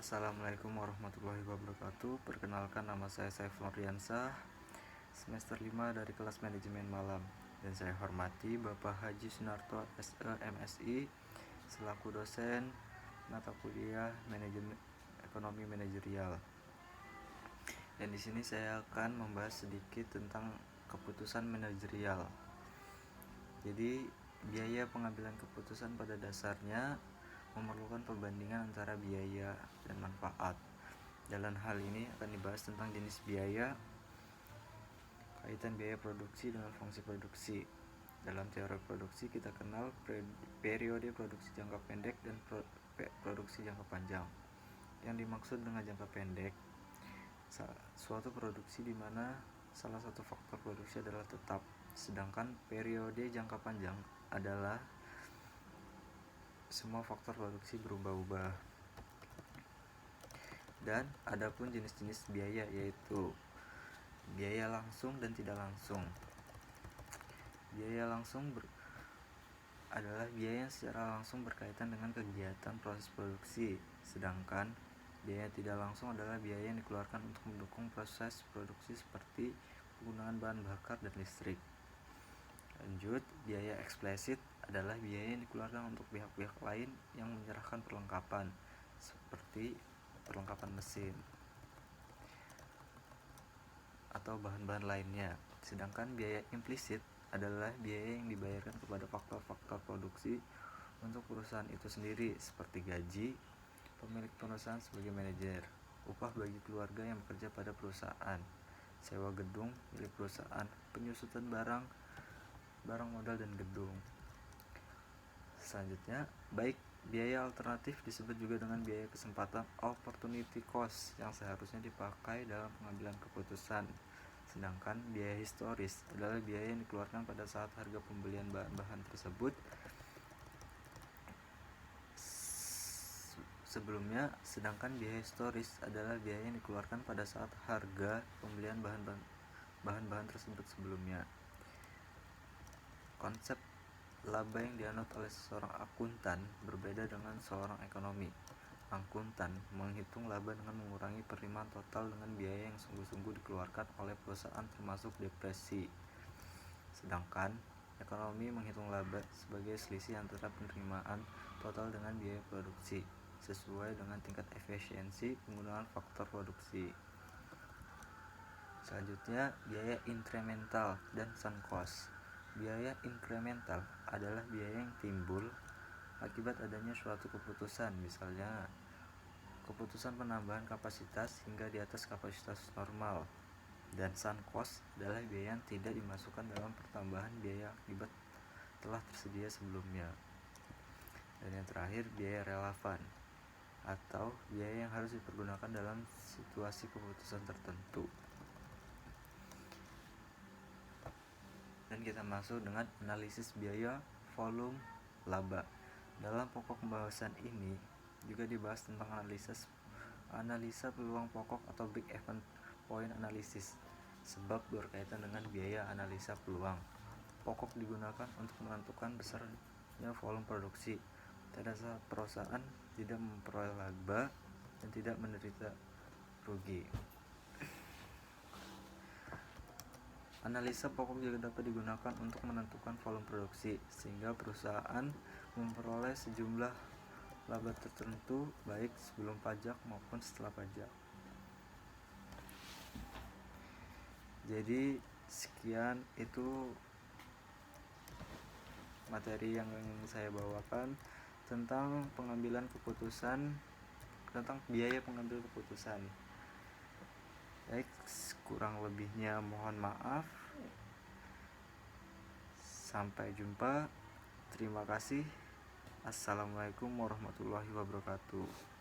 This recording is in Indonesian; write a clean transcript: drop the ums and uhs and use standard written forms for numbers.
Assalamualaikum warahmatullahi wabarakatuh. Perkenalkan, nama saya Saiful Nurdiansah, semester 5 dari kelas manajemen malam. Dan saya hormati Bapak Haji Sunarto SE MSI selaku dosen mata kuliah manajemen ekonomi manajerial. Dan di sini saya akan membahas sedikit tentang keputusan manajerial. Jadi, biaya pengambilan keputusan pada dasarnya memerlukan perbandingan antara biaya dan manfaat. Dalam hal ini akan dibahas tentang jenis biaya, kaitan biaya produksi dengan fungsi produksi. Dalam teori produksi kita kenal periode produksi jangka pendek dan produksi jangka panjang. Yang dimaksud dengan jangka pendek, suatu produksi di mana salah satu faktor produksi adalah tetap, sedangkan periode jangka panjang adalah semua faktor produksi berubah-ubah. Dan adapun jenis-jenis biaya, yaitu biaya langsung dan tidak langsung. Biaya langsung adalah biaya yang secara langsung berkaitan dengan kegiatan proses produksi, sedangkan biaya tidak langsung adalah biaya yang dikeluarkan untuk mendukung proses produksi seperti penggunaan bahan bakar dan listrik. Lanjut, biaya eksplisit adalah biaya yang dikeluarkan untuk pihak-pihak lain yang menyerahkan perlengkapan, seperti perlengkapan mesin atau bahan-bahan lainnya. Sedangkan biaya implisit adalah biaya yang dibayarkan kepada faktor-faktor produksi untuk perusahaan itu sendiri, seperti gaji pemilik perusahaan sebagai manajer, upah bagi keluarga yang bekerja pada perusahaan, sewa gedung milik perusahaan, penyusutan barang modal dan gedung. Selanjutnya, baik biaya alternatif disebut juga dengan biaya kesempatan opportunity cost yang seharusnya dipakai dalam pengambilan keputusan. Sedangkan biaya historis adalah biaya yang dikeluarkan pada saat harga pembelian bahan-bahan tersebut sebelumnya. Sedangkan biaya historis adalah biaya yang dikeluarkan pada saat harga pembelian bahan-bahan tersebut sebelumnya. Konsep laba yang dianut oleh seorang akuntan berbeda dengan seorang ekonomi. Akuntan menghitung laba dengan mengurangi penerimaan total dengan biaya yang sungguh-sungguh dikeluarkan oleh perusahaan termasuk depresi. Sedangkan ekonomi menghitung laba sebagai selisih antara penerimaan total dengan biaya produksi sesuai dengan tingkat efisiensi penggunaan faktor produksi. Selanjutnya, biaya incremental dan sunk cost. Biaya incremental adalah biaya yang timbul akibat adanya suatu keputusan, misalnya keputusan penambahan kapasitas hingga di atas kapasitas normal. Dan sunk cost adalah biaya yang tidak dimasukkan dalam pertambahan biaya akibat telah tersedia sebelumnya. Dan yang terakhir, biaya relevan atau biaya yang harus dipergunakan dalam situasi keputusan tertentu. Dan kita masuk dengan analisis biaya, volume, laba. Dalam pokok pembahasan ini juga dibahas tentang analisa peluang pokok atau break even point analysis, sebab berkaitan dengan biaya analisa peluang pokok digunakan untuk menentukan besarnya volume produksi pada saat perusahaan tidak memperoleh laba dan tidak menderita rugi. Analisa pokok juga dapat digunakan untuk menentukan volume produksi sehingga perusahaan memperoleh sejumlah laba tertentu baik sebelum pajak maupun setelah pajak. Jadi sekian itu materi yang saya bawakan tentang pengambilan keputusan, tentang biaya pengambilan keputusan. Baik, kurang lebihnya mohon maaf. Sampai jumpa. Terima kasih. Assalamualaikum warahmatullahi wabarakatuh.